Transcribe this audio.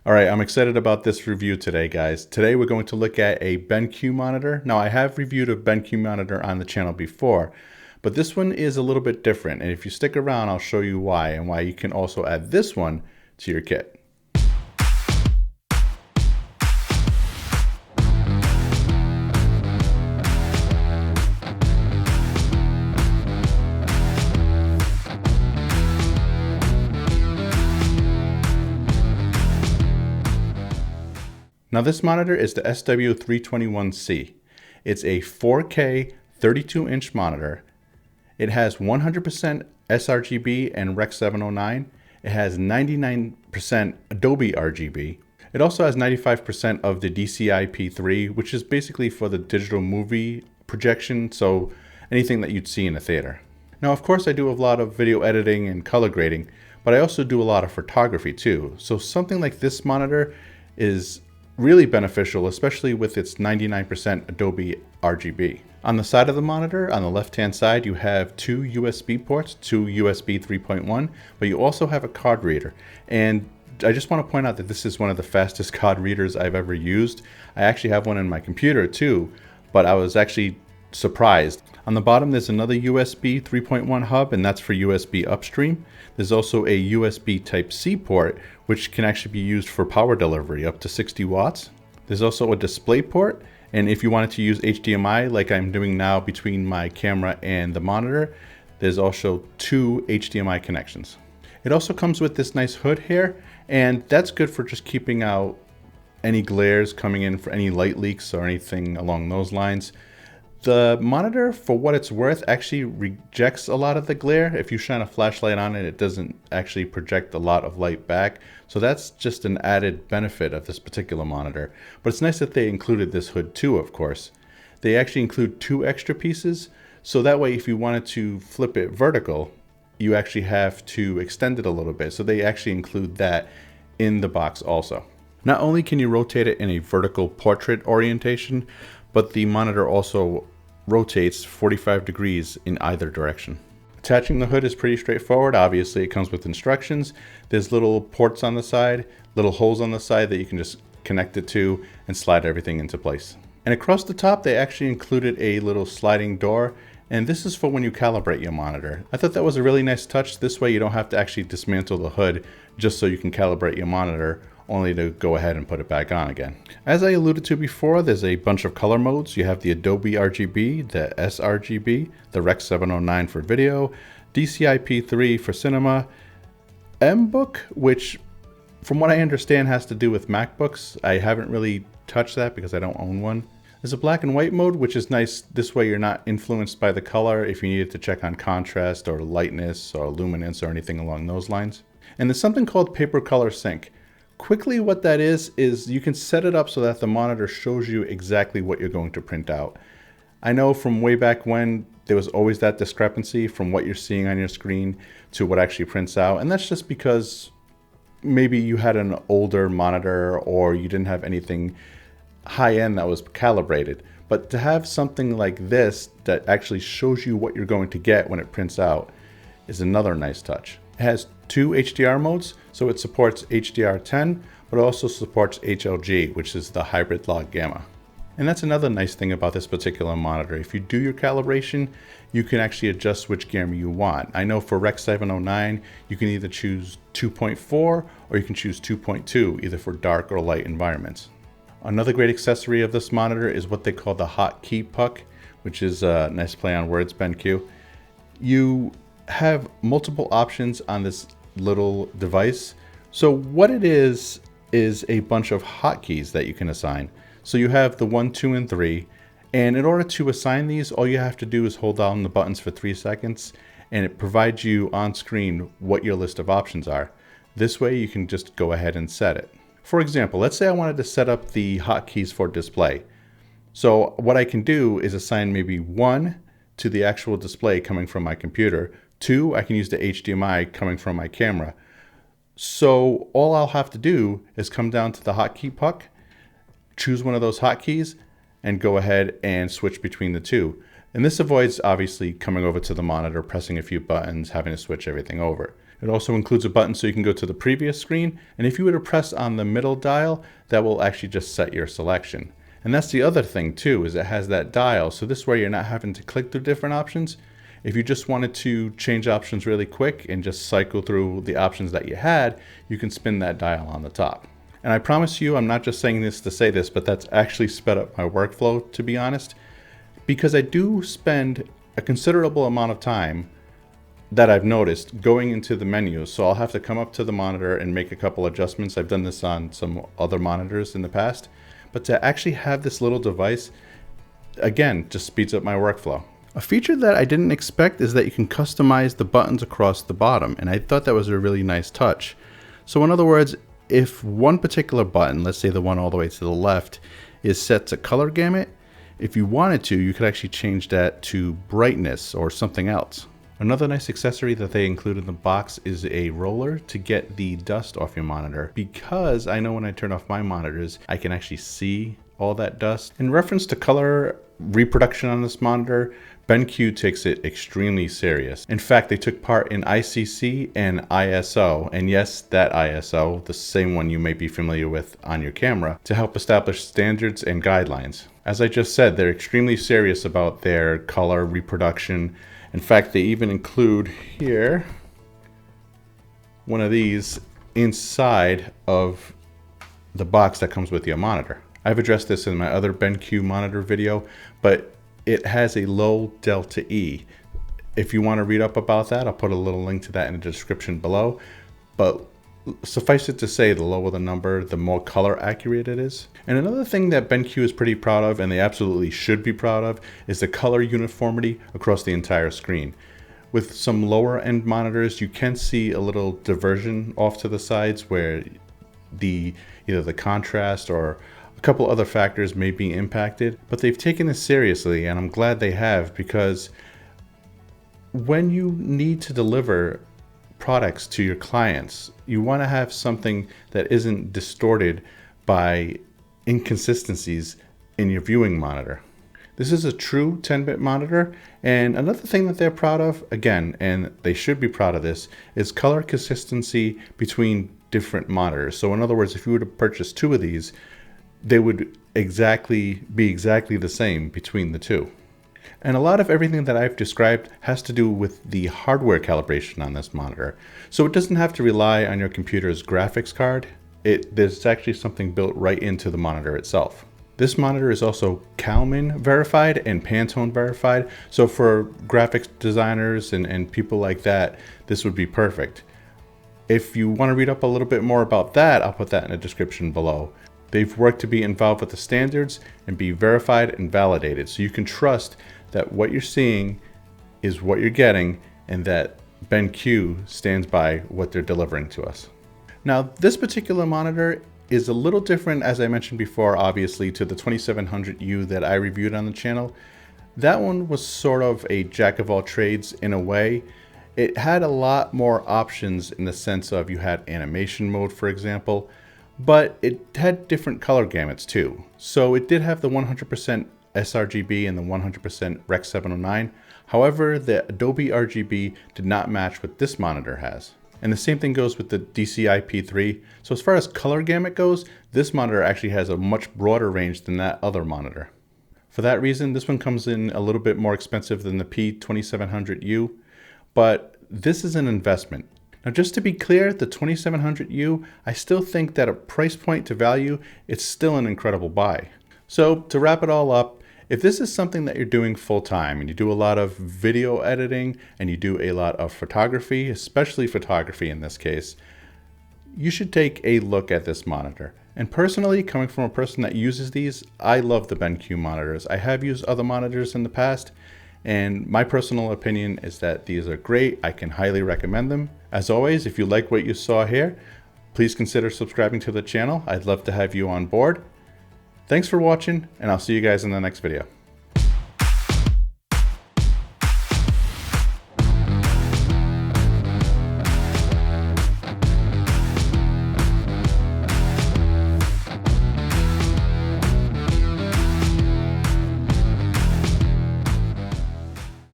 All right, I'm excited about this review today, guys. Today we're going to look at a BenQ monitor. Now, I have reviewed a BenQ monitor on the channel before, but this one is a little bit different. And if you stick around, I'll show you why and why you can also add this one to your kit. Now this monitor is the SW321C. It's a 4K 32-inch monitor. It has 100% sRGB and Rec. 709. It has 99% Adobe RGB. It also has 95% of the DCI-P3, which is basically for the digital movie projection, so anything that you'd see in a theater. Now, of course, I do a lot of video editing and color grading, but I also do a lot of photography too. So something like this monitor is really beneficial, especially with its 99% Adobe RGB. On the side of the monitor, on the left-hand side, you have two USB ports, two USB 3.1, but you also have a card reader. And I just want to point out that this is one of the fastest card readers I've ever used. I actually have one in my computer too, but I was actually surprised. On the bottom, there's another USB 3.1 hub, and that's for USB upstream. There's also a USB Type-C port, which can actually be used for power delivery up to 60 watts. There's also a display port, and if you wanted to use HDMI like I'm doing now between my camera and the monitor, there's also two HDMI connections. It also comes with this nice hood here, and that's good for just keeping out any glares coming in for any light leaks or anything along those lines. The monitor, for what it's worth, actually rejects a lot of the glare. If you shine a flashlight on it, it doesn't actually project a lot of light back. So that's just an added benefit of this particular monitor. But it's nice that they included this hood too, of course. They actually include two extra pieces. So that way, if you wanted to flip it vertical, you actually have to extend it a little bit. So they actually include that in the box also. Not only can you rotate it in a vertical portrait orientation, but the monitor also rotates 45 degrees in either direction. Attaching the hood is pretty straightforward. Obviously, it comes with instructions. There's little ports on the side, little holes on the side that you can just connect it to and slide everything into place. And across the top, they actually included a little sliding door, and this is for when you calibrate your monitor. I thought that was a really nice touch. This way you don't have to actually dismantle the hood just so you can calibrate your monitor, only to go ahead and put it back on again. As I alluded to before, there's a bunch of color modes. You have the Adobe RGB, the sRGB, the Rec. 709 for video, DCI-P3 for cinema, MBook, which from what I understand has to do with MacBooks. I haven't really touched that because I don't own one. There's a black and white mode, which is nice. This way you're not influenced by the color if you needed to check on contrast or lightness or luminance or anything along those lines. And there's something called Paper Color Sync. Quickly, what that is you can set it up so that the monitor shows you exactly what you're going to print out. I know from way back when there was always that discrepancy from what you're seeing on your screen to what actually prints out, and that's just because maybe you had an older monitor or you didn't have anything high-end that was calibrated. But to have something like this that actually shows you what you're going to get when it prints out is another nice touch. It has two HDR modes, so it supports HDR10, but also supports HLG, which is the hybrid log gamma. And that's another nice thing about this particular monitor. If you do your calibration, you can actually adjust which gamma you want. I know for Rec. 709, you can either choose 2.4 or you can choose 2.2, either for dark or light environments. Another great accessory of this monitor is what they call the Hotkey puck, which is a nice play on words, BenQ. You have multiple options on this little device. So what it is a bunch of hotkeys that you can assign. So you have the 1, 2, and 3, and in order to assign these, all you have to do is hold down the buttons for 3 seconds, and it provides you on screen what your list of options are. This way you can just go ahead and set it. For example, let's say I wanted to set up the hotkeys for display. So what I can do is assign maybe 1 to the actual display coming from my computer. 2, I can use the HDMI coming from my camera. So all I'll have to do is come down to the hotkey puck, choose one of those hotkeys, and go ahead and switch between the two. And this avoids obviously coming over to the monitor, pressing a few buttons, having to switch everything over. It also includes a button so you can go to the previous screen, and if you were to press on the middle dial, that will actually just set your selection. And that's the other thing too, is it has that dial, so this way you're not having to click through different options. If you just wanted to change options really quick and just cycle through the options that you had, you can spin that dial on the top. And I promise you, I'm not just saying this to say this, but that's actually sped up my workflow, to be honest, because I do spend a considerable amount of time that I've noticed going into the menus. So I'll have to come up to the monitor and make a couple adjustments. I've done this on some other monitors in the past, but to actually have this little device, again, just speeds up my workflow. A feature that I didn't expect is that you can customize the buttons across the bottom, and I thought that was a really nice touch. So in other words, if one particular button, let's say the one all the way to the left, is set to color gamut, if you wanted to, you could actually change that to brightness or something else. Another nice accessory that they include in the box is a roller to get the dust off your monitor, because I know when I turn off my monitors, I can actually see all that dust. In reference to color reproduction on this monitor, BenQ takes it extremely serious. In fact, they took part in ICC and ISO, and yes, that ISO, the same one you may be familiar with on your camera, to help establish standards and guidelines. As I just said, they're extremely serious about their color reproduction. In fact, they even include here one of these inside of the box that comes with your monitor. I've addressed this in my other BenQ monitor video, but it has a low DeltaE. If you want to read up about that, I'll put a little link to that in the description below. But suffice it to say, the lower the number, the more color accurate it is. And another thing that BenQ is pretty proud of, and they absolutely should be proud of, is the color uniformity across the entire screen. With some lower end monitors, you can see a little diversion off to the sides where either the contrast or a couple other factors may be impacted, but they've taken this seriously, and I'm glad they have, because when you need to deliver products to your clients, you want to have something that isn't distorted by inconsistencies in your viewing monitor. This is a true 10-bit monitor, and another thing that they're proud of, again, and they should be proud of this, is color consistency between different monitors. So in other words, if you were to purchase two of these, they would be exactly the same between the two. And a lot of everything that I've described has to do with the hardware calibration on this monitor. So it doesn't have to rely on your computer's graphics card. There's actually something built right into the monitor itself. This monitor is also Calman verified and Pantone verified. So for graphics designers and people like that, this would be perfect. If you want to read up a little bit more about that, I'll put that in the description below. They've worked to be involved with the standards and be verified and validated, so you can trust that what you're seeing is what you're getting, and that BenQ stands by what they're delivering to us. Now, this particular monitor is a little different, as I mentioned before, obviously, to the 2700U that I reviewed on the channel. That one was sort of a jack of all trades in a way. It had a lot more options in the sense of you had animation mode, for example, but it had different color gamuts too. So it did have the 100% sRGB and the 100% Rec 709. However, the Adobe RGB did not match what this monitor has. And the same thing goes with the DCI-P3. So as far as color gamut goes, this monitor actually has a much broader range than that other monitor. For that reason, this one comes in a little bit more expensive than the P2700U, but this is an investment. Now, just to be clear, the 2700U, I still think that a price point to value, it's still an incredible buy. So to wrap it all up, if this is something that you're doing full time and you do a lot of video editing and you do a lot of photography, especially photography in this case, you should take a look at this monitor. And personally, coming from a person that uses these, I love the BenQ monitors. I have used other monitors in the past, and my personal opinion is that these are great. I can highly recommend them. As always, if you like what you saw here, please consider subscribing to the channel. I'd love to have you on board. Thanks for watching, and I'll see you guys in the next video.